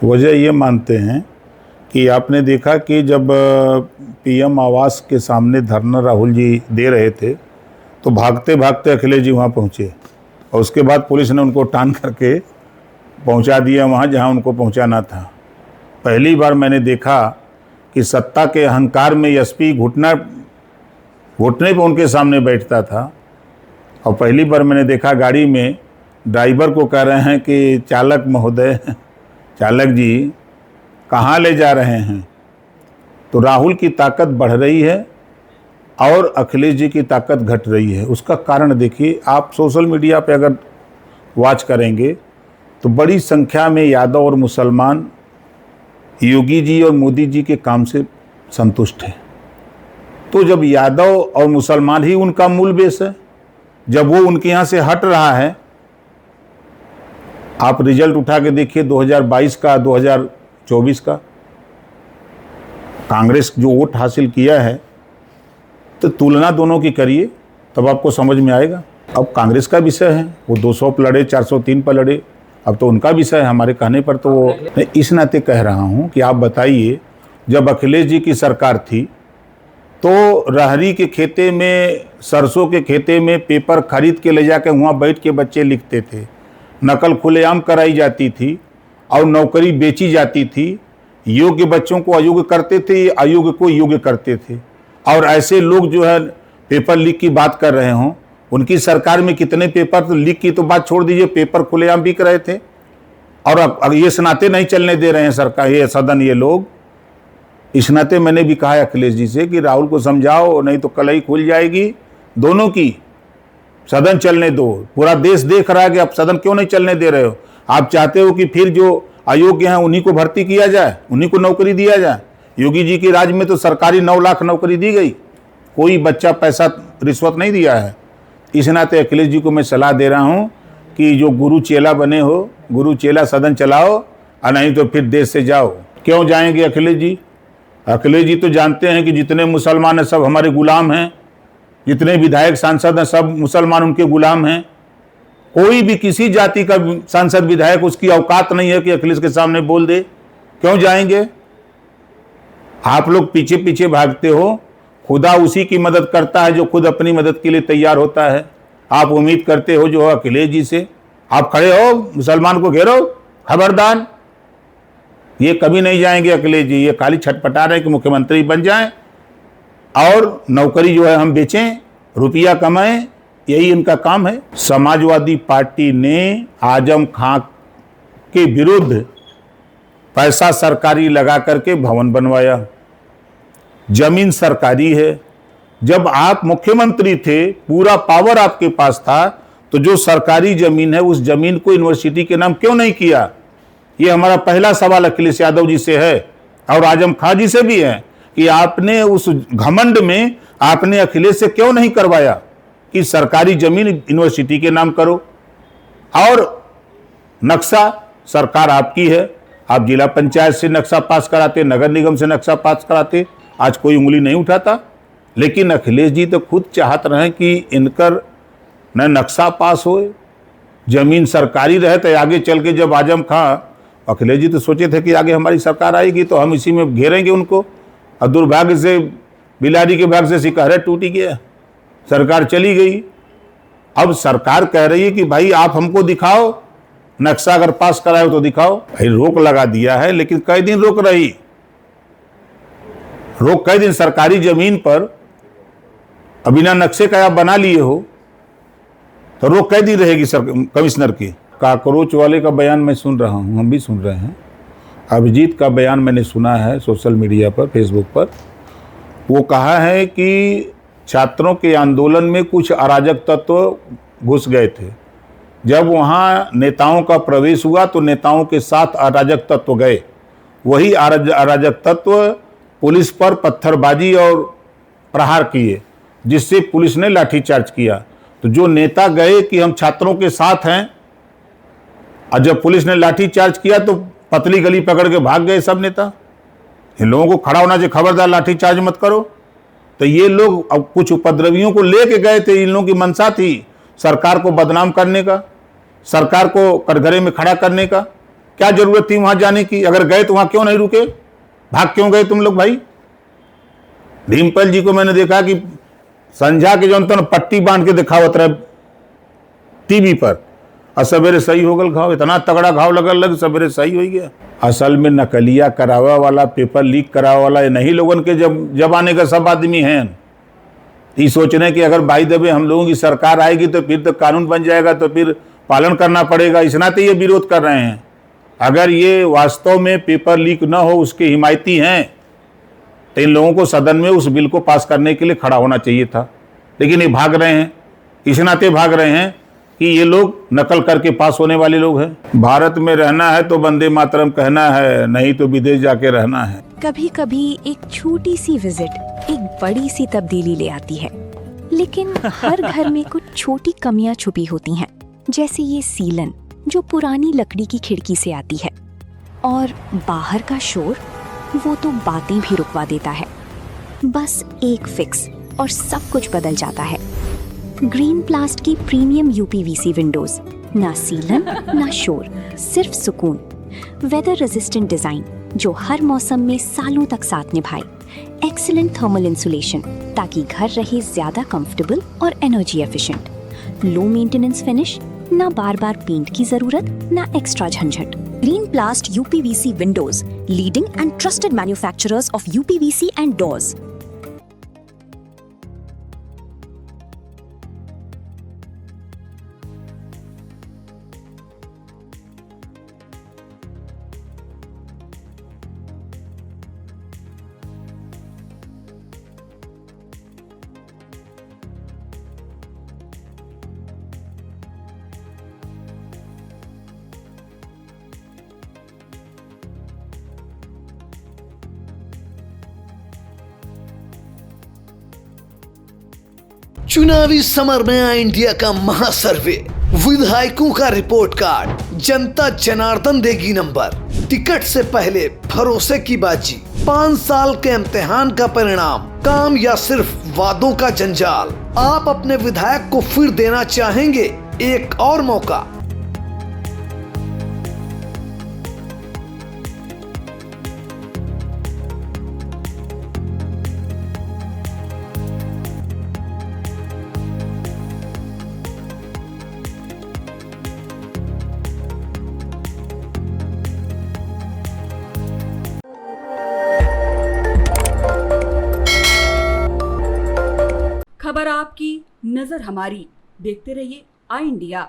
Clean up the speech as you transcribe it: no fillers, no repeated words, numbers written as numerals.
वजह ये मानते हैं कि आपने देखा कि जब पीएम आवास के सामने धरना राहुल जी दे रहे थे तो भागते भागते अखिलेश जी वहाँ पहुँचे और उसके बाद पुलिस ने उनको टान करके पहुँचा दिया वहाँ जहाँ उनको पहुँचाना था। पहली बार मैंने देखा कि सत्ता के अहंकार में एसपी घुटने पर उनके सामने बैठता था। और पहली बार मैंने देखा गाड़ी में ड्राइवर को कह रहे हैं कि चालक महोदय, चालक जी कहाँ ले जा रहे हैं। तो राहुल की ताकत बढ़ रही है और अखिलेश जी की ताकत घट रही है। उसका कारण देखिए, आप सोशल मीडिया पे अगर वॉच करेंगे तो बड़ी संख्या में यादव और मुसलमान योगी जी और मोदी जी के काम से संतुष्ट हैं। तो जब यादव और मुसलमान ही उनका मूल बेस है, जब वो उनके यहाँ से हट रहा है, आप रिजल्ट उठा के देखिए 2022 का, 2024 का, कांग्रेस जो वोट हासिल किया है, तो तुलना दोनों की करिए तब आपको समझ में आएगा। अब कांग्रेस का विषय है, वो 200 पर लड़े, 403 पर लड़े, अब तो उनका विषय है, हमारे कहने पर तो वो। मैं इस नाते कह रहा हूँ कि आप बताइए, जब अखिलेश जी की सरकार थी तो रहरी के खेते में, सरसों के खेते में पेपर खरीद के ले जाकर वहाँ बैठ के बच्चे लिखते थे, नकल खुलेआम कराई जाती थी और नौकरी बेची जाती थी। योग्य बच्चों को अयोग्य करते थे, अयोग्य को योग्य करते थे। और ऐसे लोग जो है पेपर लीक की बात कर रहे हों, उनकी सरकार में कितने पेपर, तो लीक की तो बात छोड़ दीजिए, पेपर खुलेआम बिक रहे थे। और अब ये नाते नहीं चलने दे रहे हैं सरकार, ये सदन, ये लोग। इस नाते मैंने भी कहा अखिलेश जी से कि राहुल को समझाओ, नहीं तो कलई खुल जाएगी दोनों की। सदन चलने दो, पूरा देश देख रहा है कि आप सदन क्यों नहीं चलने दे रहे हो। आप चाहते हो कि फिर जो अयोग्य हैं उन्हीं को भर्ती किया जाए, उन्हीं को नौकरी दिया जाए। योगी जी के राज में तो सरकारी 9 लाख नौकरी दी गई, कोई बच्चा पैसा रिश्वत नहीं दिया है। इस नाते अखिलेश जी को मैं सलाह दे रहा हूँ कि जो गुरु चेला बने हो, गुरु चेला सदन चलाओ, और नहीं तो फिर देश से जाओ। क्यों जाएंगे अखिलेश जी? अखिलेश जी तो जानते हैं कि जितने मुसलमान हैं सब हमारे गुलाम हैं, जितने विधायक सांसद हैं सब मुसलमान उनके गुलाम हैं। कोई भी किसी जाति का सांसद विधायक, उसकी औकात नहीं है कि अखिलेश के सामने बोल दे। क्यों जाएंगे? आप लोग पीछे पीछे भागते हो, खुदा उसी की मदद करता है जो खुद अपनी मदद के लिए तैयार होता है। आप उम्मीद करते हो जो अखिलेश जी से आप खड़े हो, मुसलमान को घेरो, खबरदार। ये कभी नहीं जाएंगे अखिलेश जी। ये खाली छटपटा रहे कि मुख्यमंत्री बन जाएं और नौकरी जो है हम बेचें, रुपया कमाएं, यही इनका काम है। समाजवादी पार्टी ने आजम खां के विरुद्ध पैसा सरकारी लगा करके भवन बनवाया, जमीन सरकारी है। जब आप मुख्यमंत्री थे, पूरा पावर आपके पास था, तो जो सरकारी जमीन है उस जमीन को यूनिवर्सिटी के नाम क्यों नहीं किया? ये हमारा पहला सवाल अखिलेश यादव जी से है और आजम खां जी से भी है कि आपने उस घमंड में आपने अखिलेश से क्यों नहीं करवाया कि सरकारी जमीन यूनिवर्सिटी के नाम करो। और नक्शा सरकार आपकी है, आप जिला पंचायत से नक्शा पास कराते, नगर निगम से नक्शा पास कराते, आज कोई उंगली नहीं उठाता। लेकिन अखिलेश जी तो खुद चाहत रहे कि इनकर न नक्शा पास हो, जमीन सरकारी रहे। तो आगे चल के जब आजम खां, अखिलेश जी तो सोचे थे कि आगे हमारी सरकार आएगी तो हम इसी में घेरेंगे उनको, और दुर्भाग्य से बिलाड़ी के भाग से सिकहरे टूट गया, सरकार चली गई। अब सरकार कह रही है कि भाई आप हमको दिखाओ नक्शा, अगर पास कराए तो दिखाओ। भाई रोक लगा दिया है, लेकिन कई दिन रोक रही, रोक कई दिन सरकारी जमीन पर बिना नक्शे का आप बना लिए हो तो रोक कई दिन रहेगी कमिश्नर की। काकरोच वाले का बयान मैं सुन रहा हूँ, हम भी सुन रहे हैं। अभिजीत का बयान मैंने सुना है सोशल मीडिया पर, फेसबुक पर। वो कहा है कि छात्रों के आंदोलन में कुछ अराजक तत्व घुस गए थे। जब वहाँ नेताओं का प्रवेश हुआ तो नेताओं के साथ अराजक तत्व गए। वही अराजक तत्व पुलिस पर पत्थरबाजी और प्रहार किए, जिससे पुलिस ने लाठीचार्ज किया। तो जो नेता गए कि हम छात्रों के साथ हैं, और जब पुलिस ने लाठीचार्ज किया तो पतली गली पकड़ के भाग गए सब नेता। इन लोगों को खड़ा होना चाहिए, खबरदार लाठीचार्ज मत करो। तो ये लोग अब कुछ उपद्रवियों को लेके गए थे, इन लोगों की मंशा थी सरकार को बदनाम करने का, सरकार को कटघरे में खड़ा करने का। क्या जरूरत थी वहां जाने की? अगर गए तो वहां क्यों नहीं रुके? भाग क्यों गए तुम लोग भाई? डिम्पल जी को मैंने देखा कि संझा के जो तो पट्टी बांध के दिखावत रहे टीवी पर, और सवेरे सही हो गल घाव, इतना तगड़ा घाव लगल लग सवेरे सही हो गया। असल में नकलिया करावा वाला, पेपर लीक करावा वाला ये नहीं लोगन के जब आने का सब आदमी हैं। ये सोच रहे हैं कि अगर बाई दबे हम लोगों की सरकार आएगी तो फिर तो कानून बन जाएगा, तो फिर पालन करना पड़ेगा, इस नाते ये विरोध कर रहे हैं। अगर ये वास्तव में पेपर लीक न हो उसके हिमायती हैं तो इन लोगों को सदन में उस बिल को पास करने के लिए खड़ा होना चाहिए था, लेकिन ये भाग रहे हैं। इस नाते भाग रहे हैं कि ये लोग नकल करके पास होने वाले लोग हैं। भारत में रहना है तो वंदे मातरम कहना है, नहीं तो विदेश जाके रहना है। कभी कभी एक छोटी सी विजिट एक बड़ी सी तब्दीली ले आती है, लेकिन हर घर में कुछ छोटी कमियां छुपी होती हैं, जैसे ये सीलन जो पुरानी लकड़ी की खिड़की से आती है, और बाहर का शोर वो तो बातें भी रुकवा देता है। बस एक फिक्स और सब कुछ बदल जाता है। ग्रीन प्लास्ट की प्रीमियम यूपीवीसी विंडोज, ना सीलन ना शोर, सिर्फ सुकून। वेदर रेजिस्टेंट डिजाइन जो हर मौसम में सालों तक साथ निभाए। एक्सीलेंट थर्मल इंसुलेशन ताकि घर रहे ज्यादा कंफर्टेबल और energy efficient. Low maintenance finish, ना बार बार पेंट की जरूरत, ना एक्स्ट्रा झंझट। Green प्लास्ट UPVC Windows, leading and trusted manufacturers of UPVC and doors. चुनावी समर में आया इंडिया का महासर्वे, विधायकों का रिपोर्ट कार्ड, जनता जनार्दन देगी नंबर। टिकट से पहले भरोसे की बाजी, 5 साल के इम्तिहान का परिणाम, काम या सिर्फ वादों का जंजाल। आप अपने विधायक को फिर देना चाहेंगे एक और मौका? खबर आपकी, नजर हमारी। देखते रहिए आई इंडिया।